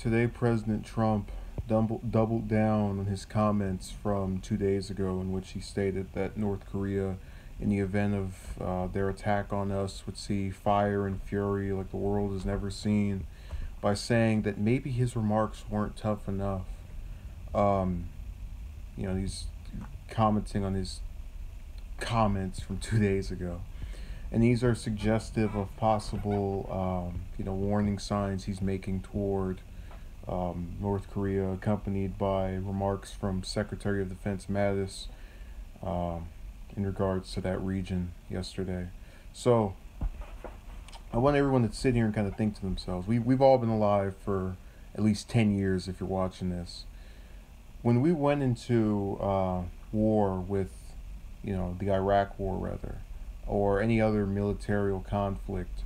Today, President Trump doubled down on his comments from 2 days ago, in which he stated that North Korea, in the event of their attack on us, would see fire and fury like the world has never seen, by saying that maybe his remarks weren't tough enough. Um, he's commenting on his comments from 2 days ago. And these are suggestive of possible, warning signs he's making toward North Korea, accompanied by remarks from Secretary of Defense Mattis um, in regards to that region yesterday. So I want everyone to sit here and kind of think to themselves. We've all been alive for at least 10 years if you're watching this. When we went into war with, the Iraq War, rather, or any other military conflict,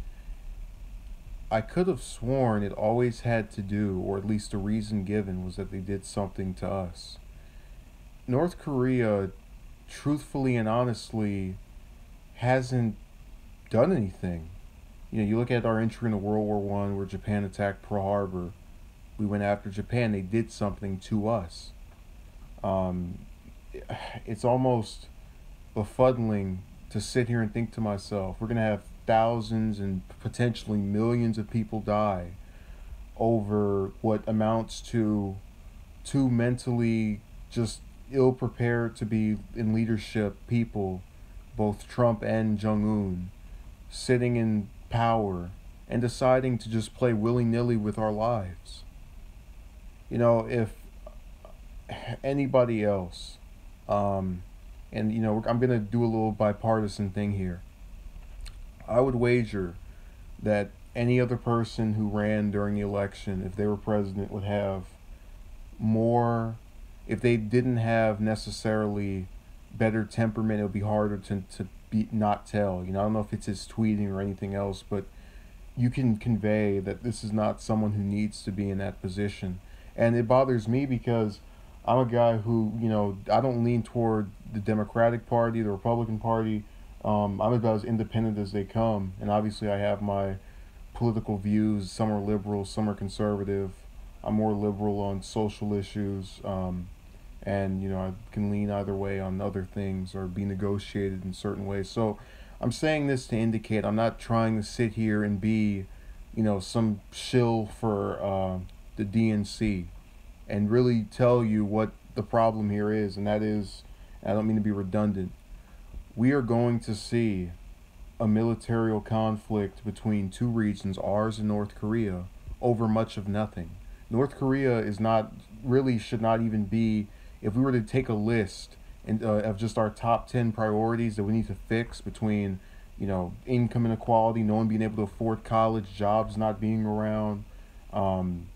I could have sworn it always had to do, or at least the reason given, was that they did something to us. North Korea, truthfully and honestly, hasn't done anything. You look at our entry into World War One, where Japan attacked Pearl Harbor. We went after Japan. They did something to us. Um, it's almost befuddling to sit here and think to myself, we're gonna have thousands and potentially millions of people die over what amounts to two mentally just ill prepared to be in leadership people, both Trump and Jong Un, sitting in power and deciding to just play willy nilly with our lives. If anybody else, and I'm gonna do a little bipartisan thing here. I would wager that any other person who ran during the election, if they were president, would have more. If they didn't have necessarily better temperament, it would be harder to be not tell. I don't know if it's his tweeting or anything else, but you can convey that this is not someone who needs to be in that position. And it bothers me because I'm a guy who, I don't lean toward the Democratic Party, the Republican Party. I'm about as independent as they come. And obviously, I have my political views. Some are liberal, some are conservative. I'm more liberal on social issues. And, I can lean either way on other things or be negotiated in certain ways. So I'm saying this to indicate I'm not trying to sit here and be, some shill for the DNC and really tell you what the problem here is. And that is, I don't mean to be redundant, we are going to see a military conflict between two regions, ours and North Korea, over much of nothing. North Korea is not really should not even be. If we were to take a list of just our top 10 priorities that we need to fix between, income inequality, no one being able to afford college, jobs not being around, um,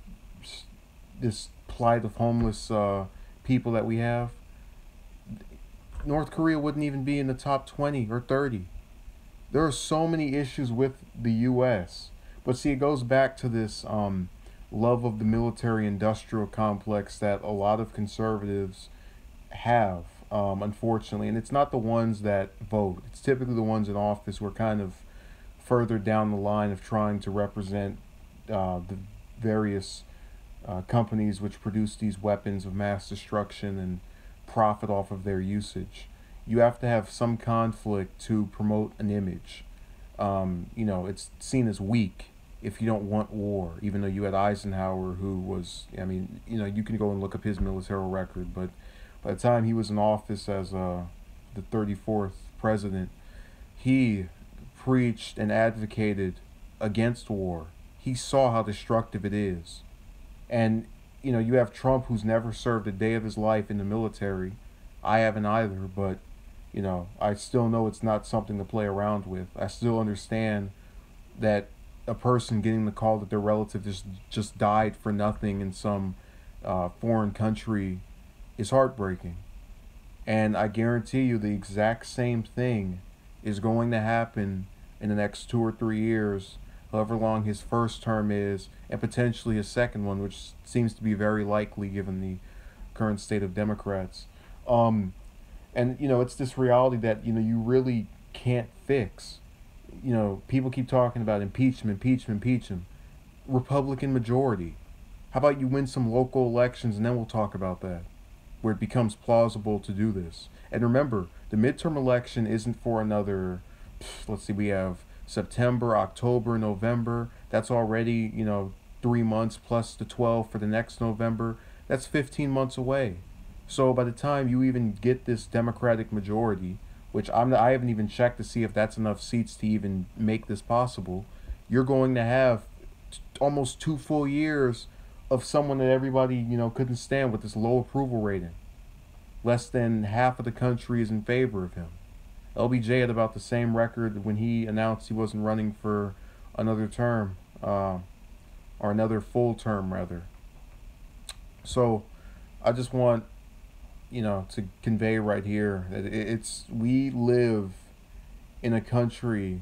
this plight of homeless people that we have, North Korea wouldn't even be in the top 20 or 30. There are so many issues with the U.S. But see, it goes back to this love of the military industrial complex that a lot of conservatives have, unfortunately. And it's not the ones that vote, it's typically the ones in office who are kind of further down the line of trying to represent the various companies which produce these weapons of mass destruction and profit off of their usage. You have to have some conflict to promote an image. It's seen as weak if you don't want war, even though you had Eisenhower, who was, you can go and look up his military record, but by the time he was in office as the 34th president, he preached and advocated against war. He saw how destructive it is. And, you have Trump, who's never served a day of his life in the military. I haven't either, but, I still know it's not something to play around with. I still understand that a person getting the call that their relative just died for nothing in some foreign country is heartbreaking. And I guarantee you the exact same thing is going to happen in the next 2 or 3 years, however long his first term is, and potentially his second one, which seems to be very likely given the current state of Democrats. And it's this reality that you really can't fix. People keep talking about impeach him, impeach him, impeach him. Republican majority. How about you win some local elections and then we'll talk about that, where it becomes plausible to do this. And remember, the midterm election isn't for another, let's see, we have September, October, November. That's already, 3 months plus the 12 for the next November. That's 15 months away. So by the time you even get this Democratic majority, which I haven't even checked to see if that's enough seats to even make this possible, you're going to have almost 2 full years of someone that everybody couldn't stand with this low approval rating. Less than half of the country is in favor of him. LBJ had about the same record when he announced he wasn't running for another term, or another full term rather. So I just want to convey right here that we live in a country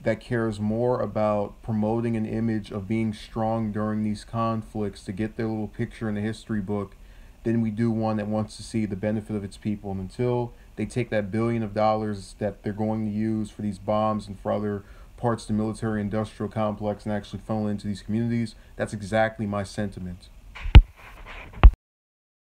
that cares more about promoting an image of being strong during these conflicts to get their little picture in the history book than we do one that wants to see the benefit of its people. And until they take that $1 billion that they're going to use for these bombs and for other parts of the military industrial complex and actually funnel into these communities, that's exactly my sentiment.